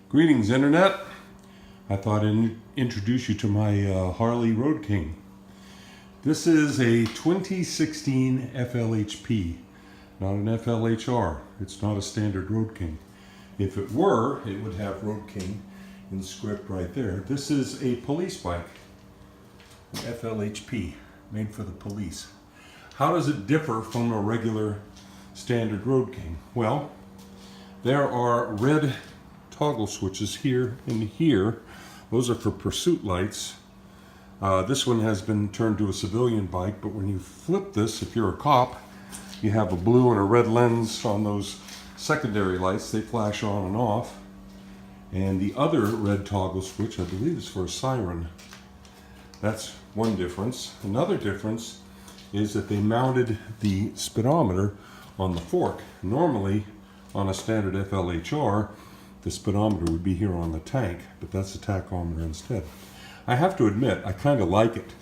Greetings, Internet. I thought I'd introduce you to my Harley Road King. This is a 2016 FLHP, not an FLHR. It's not a standard Road King. If it were, it would have Road King in script right there. This is a police bike, an FLHP, made for the police. How does it differ from a regular standard Road King? Well, there are red toggle switches here and here. Those are for pursuit lights. This one has been turned to a civilian bike, but when you flip this, if you're a cop, you have a blue and a red lens on those secondary lights. They flash on and off. And the other red toggle switch, I believe, is for a siren. That's one difference. Another difference is that they mounted the speedometer on the fork. Normally, on a standard FLHR, the speedometer would be here on the tank, but that's a tachometer instead. I have to admit, I kind of like it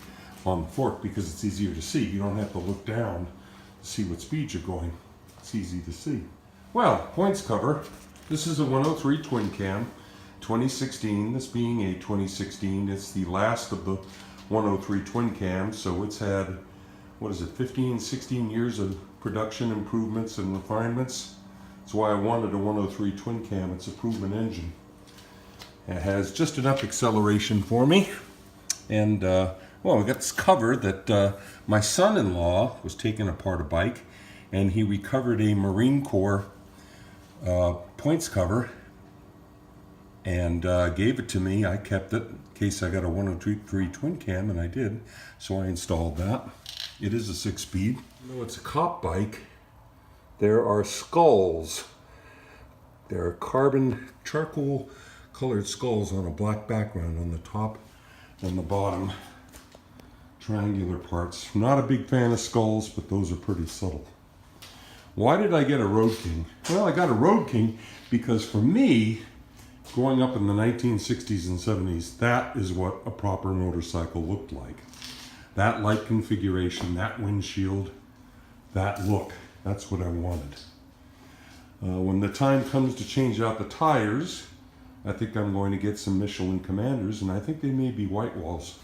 on the fork because it's easier to see. You don't have to look down to see what speed you're going. It's easy to see. Well, points cover. This is a 103 twin cam, 2016. This being a 2016, it's the last of the 103 twin cams, so it's had, 15, 16 years of production improvements and refinements. That's why I wanted a 103 twin cam. It's a proven engine. It has just enough acceleration for me. And, well, we got this cover that my son-in-law was taking apart a bike, and he recovered a Marine Corps points cover and gave it to me. I kept it in case I got a 103 twin cam, and I did. So I installed that. It is a 6-speed. Even though it's a cop bike, there are skulls. There are carbon charcoal colored skulls on a black background on the top and the bottom triangular parts. I'm not a big fan of skulls, but those are pretty subtle. Why did I get a Road King? Well, I got a Road King because for me, growing up in the 1960s and 70s, that is what a proper motorcycle looked like. That light configuration, that windshield, that look. That's what I wanted. When the time comes to change out the tires, I think I'm going to get some Michelin Commanders, and I think they may be white walls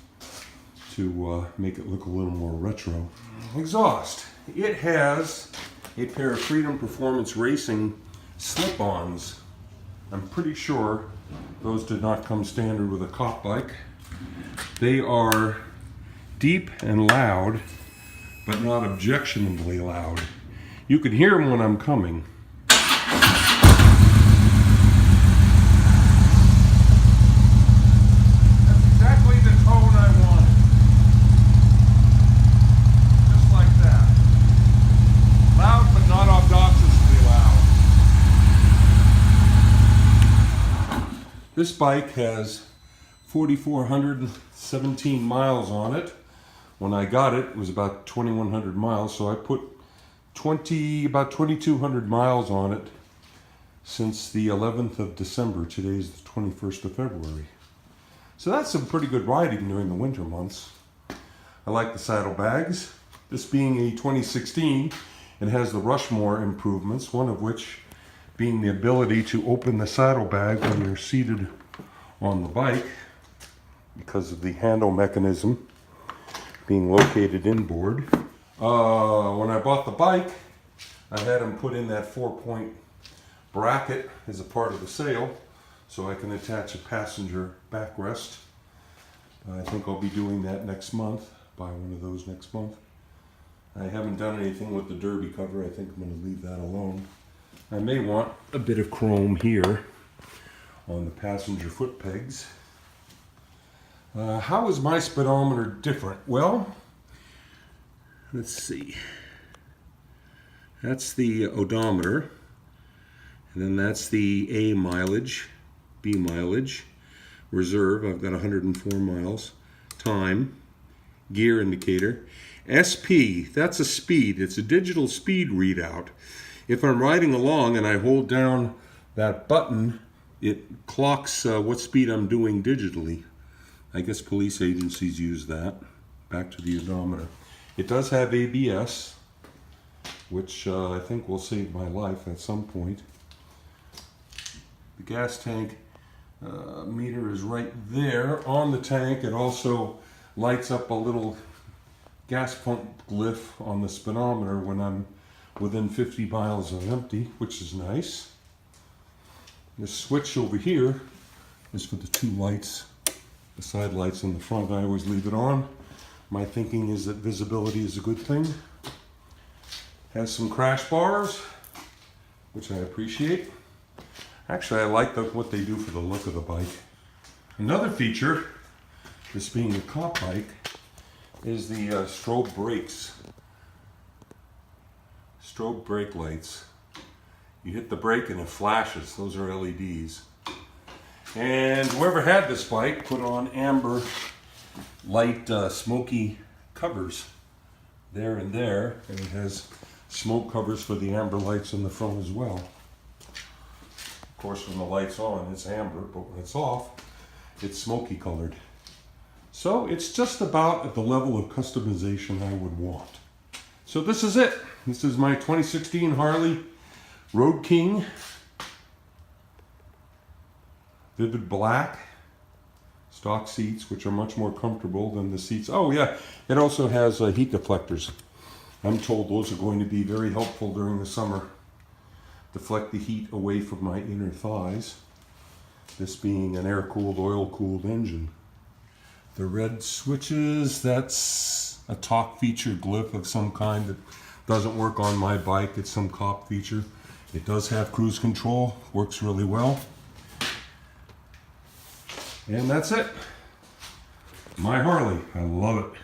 to make it look a little more retro. Exhaust. It has a pair of Freedom Performance Racing slip-ons. I'm pretty sure those did not come standard with a cop bike. They are deep and loud, but not objectionably loud. You can hear them when I'm coming. That's exactly the tone I wanted. Just like that. Loud, but not obnoxiously loud. This bike has 4,417 miles on it. When I got it, it was about 2,100 miles, so I put about 2,200 miles on it since the 11th of December. Today's the 21st of February. So that's some pretty good riding during the winter months. I like the saddlebags. This being a 2016, it has the Rushmore improvements, one of which being the ability to open the saddlebag when you're seated on the bike because of the handle mechanism being located inboard. When I bought the bike, I had them put in that 4-point bracket as a part of the sail so I can attach a passenger backrest. I think I'll be doing that next month, buy one of those next month. I haven't done anything with the derby cover. I think I'm going to leave that alone. I may want a bit of chrome here on the passenger foot pegs. How is my speedometer different? Well, let's see. That's the odometer, and then that's the A mileage, B mileage, reserve, I've got 104 miles, time, gear indicator. SP, that's a speed, it's a digital speed readout. If I'm riding along and I hold down that button, it clocks what speed I'm doing digitally. I guess police agencies use that. Back to the odometer. It does have ABS, which I think will save my life at some point. The gas tank Meter is right there on the tank. It also lights up a little gas pump glyph on the speedometer when I'm within 50 miles of empty, which is nice. This switch over here is for the two lights, the side lights in the front. I always leave it on. My thinking is that visibility is a good thing. Has some crash bars, which I appreciate. Actually, I like what they do for the look of the bike. Another feature, this being a cop bike, is the strobe brakes. Strobe brake lights. You hit the brake and it flashes. Those are LEDs. And whoever had this bike put on amber light smoky covers there and there, and it has smoke covers for the amber lights in the front as well. Of course, when the light's on, it's amber, but when it's off, it's smoky colored. So it's just about at the level of customization I would want. So this is it. This is my 2016 Harley Road King. Vivid black. Stock seats, which are much more comfortable than the seats. Oh yeah, it also has heat deflectors. I'm told those are going to be very helpful during the summer. Deflect the heat away from my inner thighs. This being an air-cooled, oil-cooled engine. The red switches, that's a talk feature glyph of some kind that doesn't work on my bike. It's some cop feature. It does have cruise control, works really well. And that's it. My Harley, I love it.